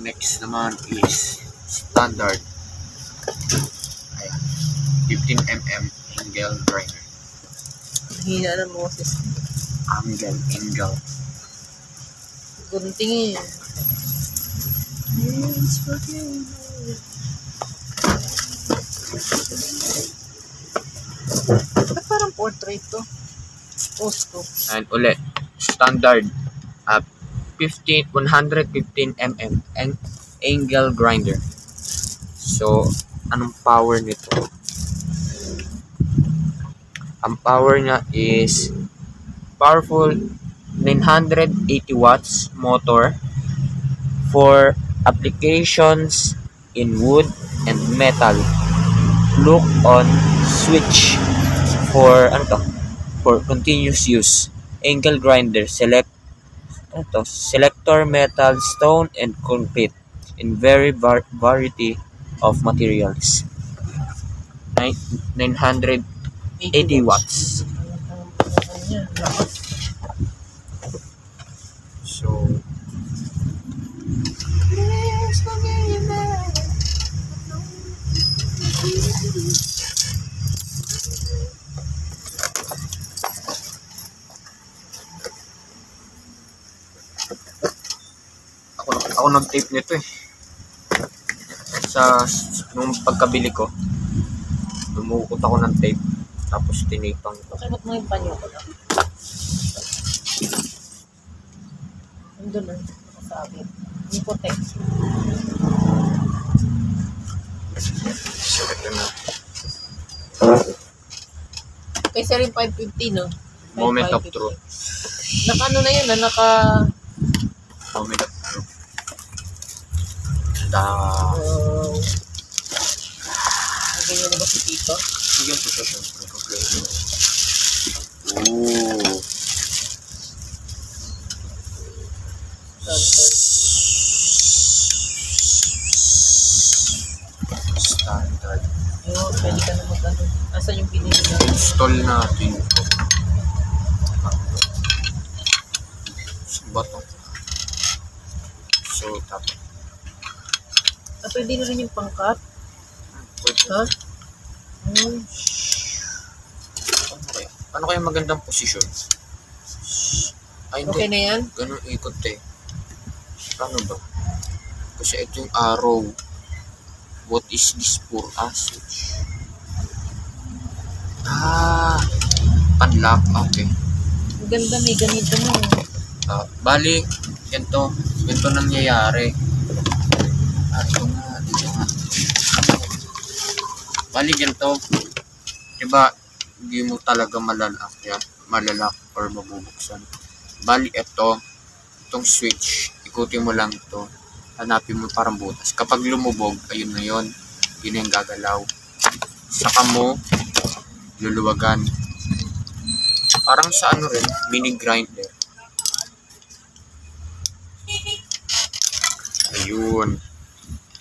Next naman is standard. Ayan. 15mm angle grinder. Hina ng boses. Angle. Gunting eh. Ba't parang portrait to? Posto. And ulit, standard 115mm angle grinder. So, anong power nito? Ang power niya is powerful 980 watts motor for applications in wood and metal. Look on switch for for continuous use. Angle grinder selector metal, stone and concrete in very variety of materials. 980 watts. So ako nag-tape nito eh. Nung pagkabili ko, lumukot ako ng tape. Tapos tinipang ko. Okay, ba't mo yung panyo ko na? Nandun lang. Nakasabi. Yung puti. So, ito na. Kaysa rin 550, no? Moment of 550. truth. Naka ano na yun, naka... Moment of truth. Ganyan na ba si Tito? Bigyan ko siya syempre. Ooh. Standard. Ayun, pwede ka na mag-ano. Asan yung pinili na? Install natin. Ba to? So, tapos. Pwede na rin yung pangkat. Pwede. Ha? Ano kaya magandang posisyon? Ay, hindi. Okay na yan? Ganun ikot eh. Paano ba? Kasi ito yung arrow. What is this for? Switch. Unlock. Okay. Ang ganda, may ganito na. Bali, ganito nangyayari. Dito nga. Bali, ganito. Diba, hindi mo talaga malalak or mabubuksan. Bali, itong switch, ikutin mo lang ito. Hanapin mo parang butas. Kapag lumubog, ayun na yun. Yun yung gagalaw. Saka mo, luluwagan. Parang sa mini grinder. Ayun.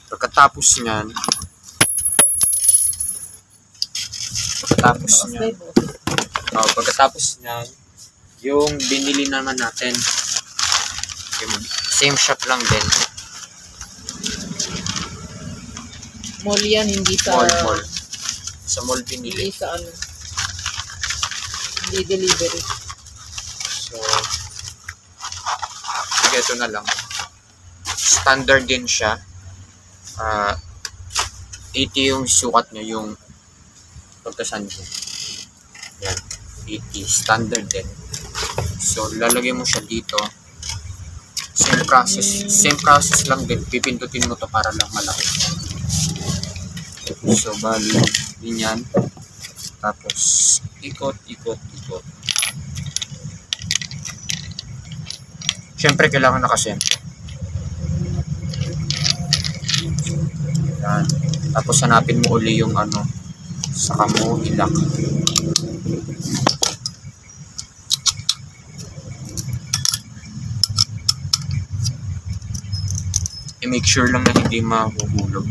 Pagkatapos niyan, yung binili naman natin, yung same shop lang din. Mall yan, hindi sa... Mall. Sa mall binili. Hindi sa hindi delivery. So, ito na lang. Standard din siya. 80 yung sukat niya, yung pagkasan ko. Yan. 80. Standard din. So, lalagay mo siya dito. Same process lang din. Pipindutin mo to para lang malaki. So, bali, din yan. Tapos, ikot. Siyempre, kailangan nakasentro. Yan. Tapos, hanapin mo uli yung saka mo ilak. I-make sure lang na hindi mahuhulog.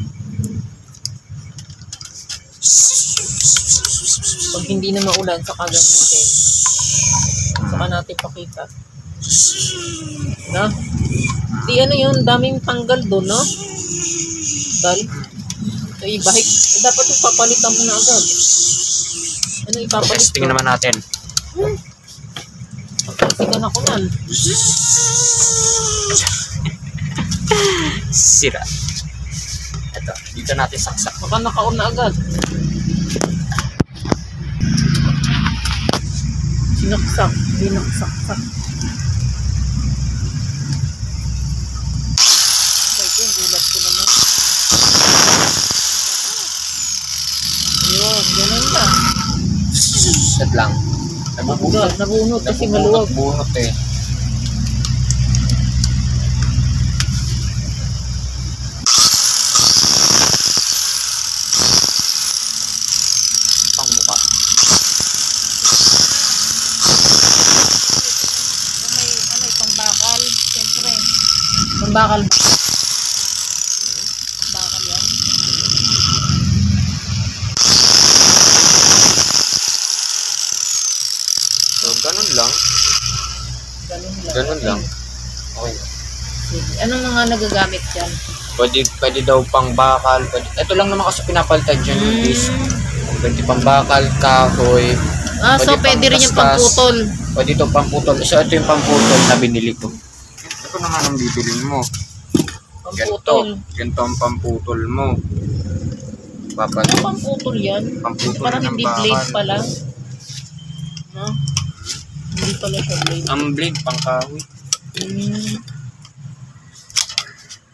Pag hindi na maulan, saka gamitin. Saka natin pakita. No? Di ano yun, daming tanggal doon, no? Dahil, so ibahik, dapat yung papalitan mo na agad. Ano ipapalit Testing ko? naman natin. Sigan ako nan. Sira. Ito, dito natin saksak. Baka nakaon na agad. Sinaksak, binaksak-sak. Ito yung gulat ko naman. Ayun, ganun na. Set lang. Nabunot kasi maluwag. Bunot eh. Pang mukha. May pambakal, siyempre. Pambakal. Pambakal yan. So, ganun lang. Ganun lang. Ganun lang. Okay. Sige. Anong mga nagagamit dyan? Pwede daw pang bakal. Ito lang naman kasi pinapalitan dyan yung disc. Pwede pang bakal, kahoy. So pwede rin yung pamputol. Pwede itong pamputol. So ito yung pamputol na binili ko. Ito naman ang bibilin mo. Pamputol. Ganito ang pamputol mo. Papalit. Ano pamputol yan? Pamputol Parang ng hindi bakal. blade pala. No? Hindi pala siya blade. Ang blade pang kahoy.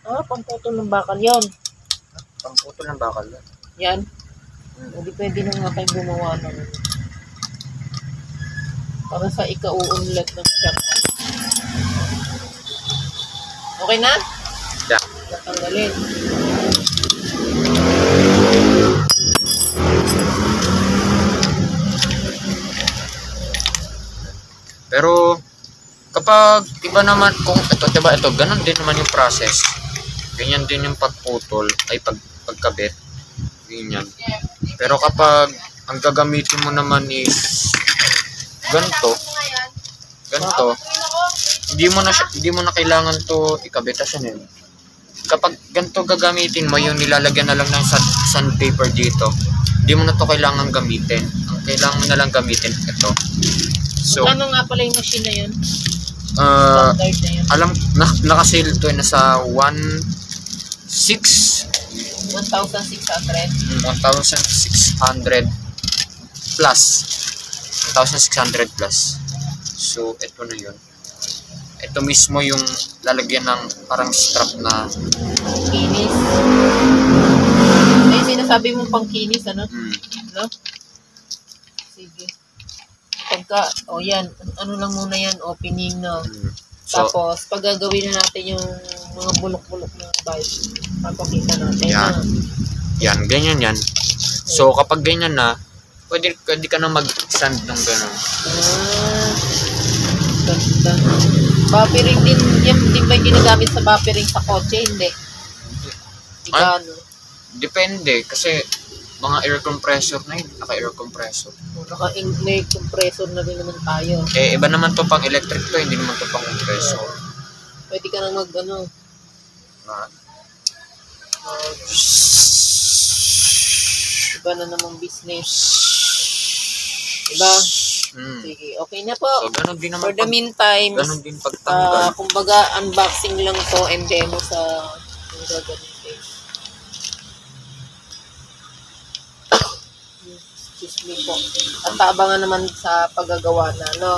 Pamputol ng bakal yan. Pamputol ng bakal yan. Yan. Hindi pwede na nga kayo gumawa ng para sa ikauunlad ng shop. Okay na? Yeah. Tatanggalin. Pero kapag iba naman kung ito, diba ito, ganun din naman yung process. Ganyan din yung pagputol ay pagkabit. Ganyan. Pero kapag ang gagamitin mo naman is ganito, hindi mo na kailangan to ikabit kasi yun. Kapag ganito gagamitin mo, yung nilalagyan na lang ng sandpaper dito, hindi mo na to kailangan gamitin. Ang kailangan mo na lang gamitin ito. So, ano nga pala yung machine na yun? Standard na yun. alam, naka-sale to nasa 1,600 1,600. 1,600 plus. 1,600 plus. So, ito na yun. Ito mismo yung lalagyan ng parang strap na Kinis. Ay, sinasabi mo pang kinis, ano? No? Sige. Pagka, yan. Ano lang muna yan, opening, no? So, Tapos, pag gagawin na natin yung mga bulok-bulok ng bike, papakita natin. Yan. Yan, ganyan yan. So, kapag ganyan na, pwede ka na mag-sand ng gano'n. Ganda. Buffering din, yan din ba yung ginagamit sa buffering sa kotse? Hindi. Ano? Depende, kasi mga air compressor na yun, naka-air compressor. May compressor na rin naman tayo. Eh, iba naman to pang electric to, hindi naman to pang compressor. Pwede ka na mag-ano. Iba na namang business. Diba? Sige, okay na po. So, ganun din naman. For the meantime, ganun din pagtanggal. kumbaga, unboxing lang to and demo sa yung gagamitin. Excuse me po. At taabangan naman sa paggagawa na, no?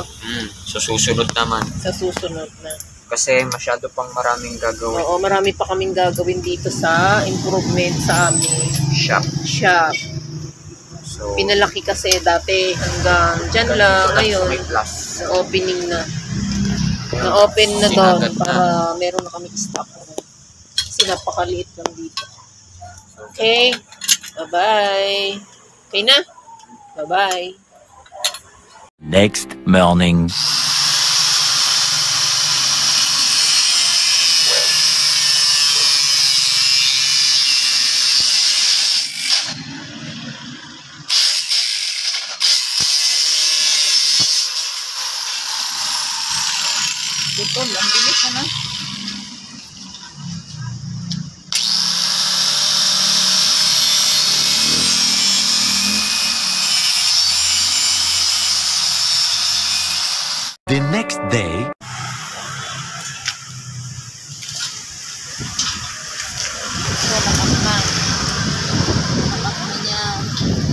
So, susunod naman. Sa susunod na. Kasi masyado pang maraming gagawin. Oo, marami pa kaming gagawin dito sa improvement sa aming shop. So, Pinalaki kasi dati hanggang dyan lang. Ngayon, may plus. opening na. Na-open na doon Sinagat na. para meron na kami stock. Kasi napakaliit lang dito. Okay. Bye-bye. Okay na? Bye-bye. Next morning. Yun, ang bilis na. The next day, So, nakakman. Nakakman niya.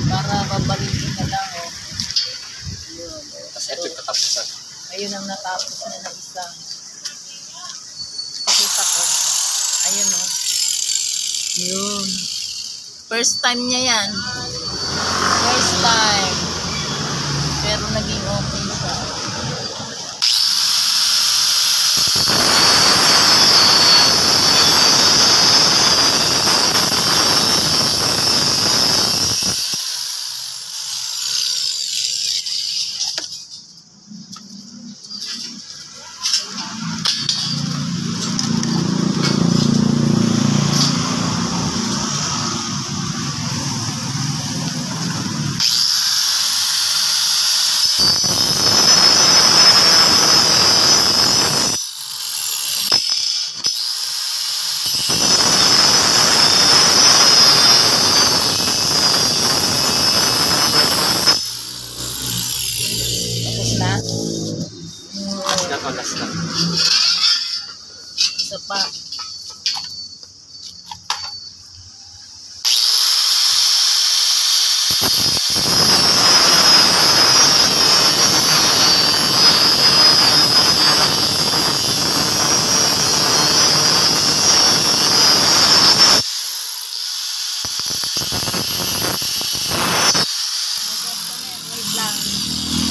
Para babalikin na lang, oh. Yun. Kasi ito yung katapusan. Ayun ang natapos na ng isa. Pakita ko. Ayun, oh. Yun. First time niya yan. First time. Pero naging okay siya. Tapos na. Nakalas na. Isa pa. Wait lang.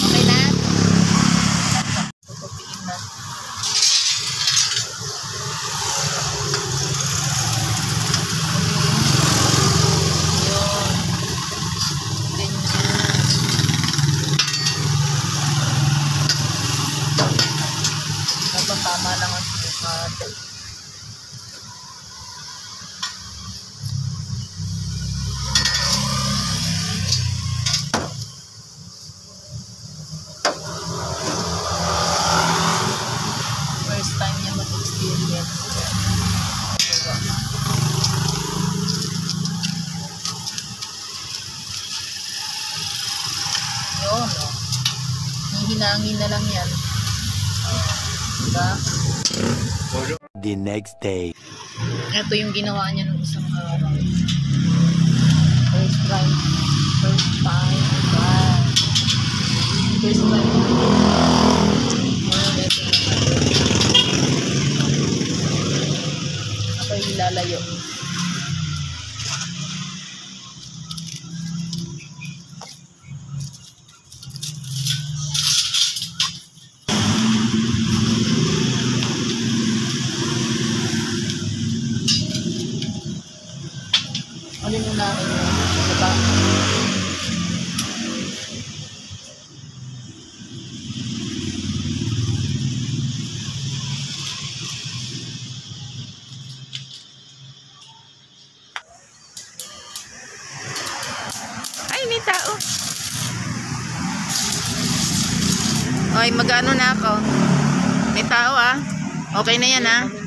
Okay na? Tutupiin na. Yun. Ganyan. Dapat tama lang ang sukat. First time niya mag-experience. Diba? Yun, no? Hihinangin na lang yan. Diba? the next day. Ito yung ginawa niya nung isang araw. First time. First time. Wow. First time. Well, ito na. Ako yung lalayo. Ano yung namin yun? Diba? Ay, may tao. Ay, mag-ano na ako. May tao ah. Okay na yan ah.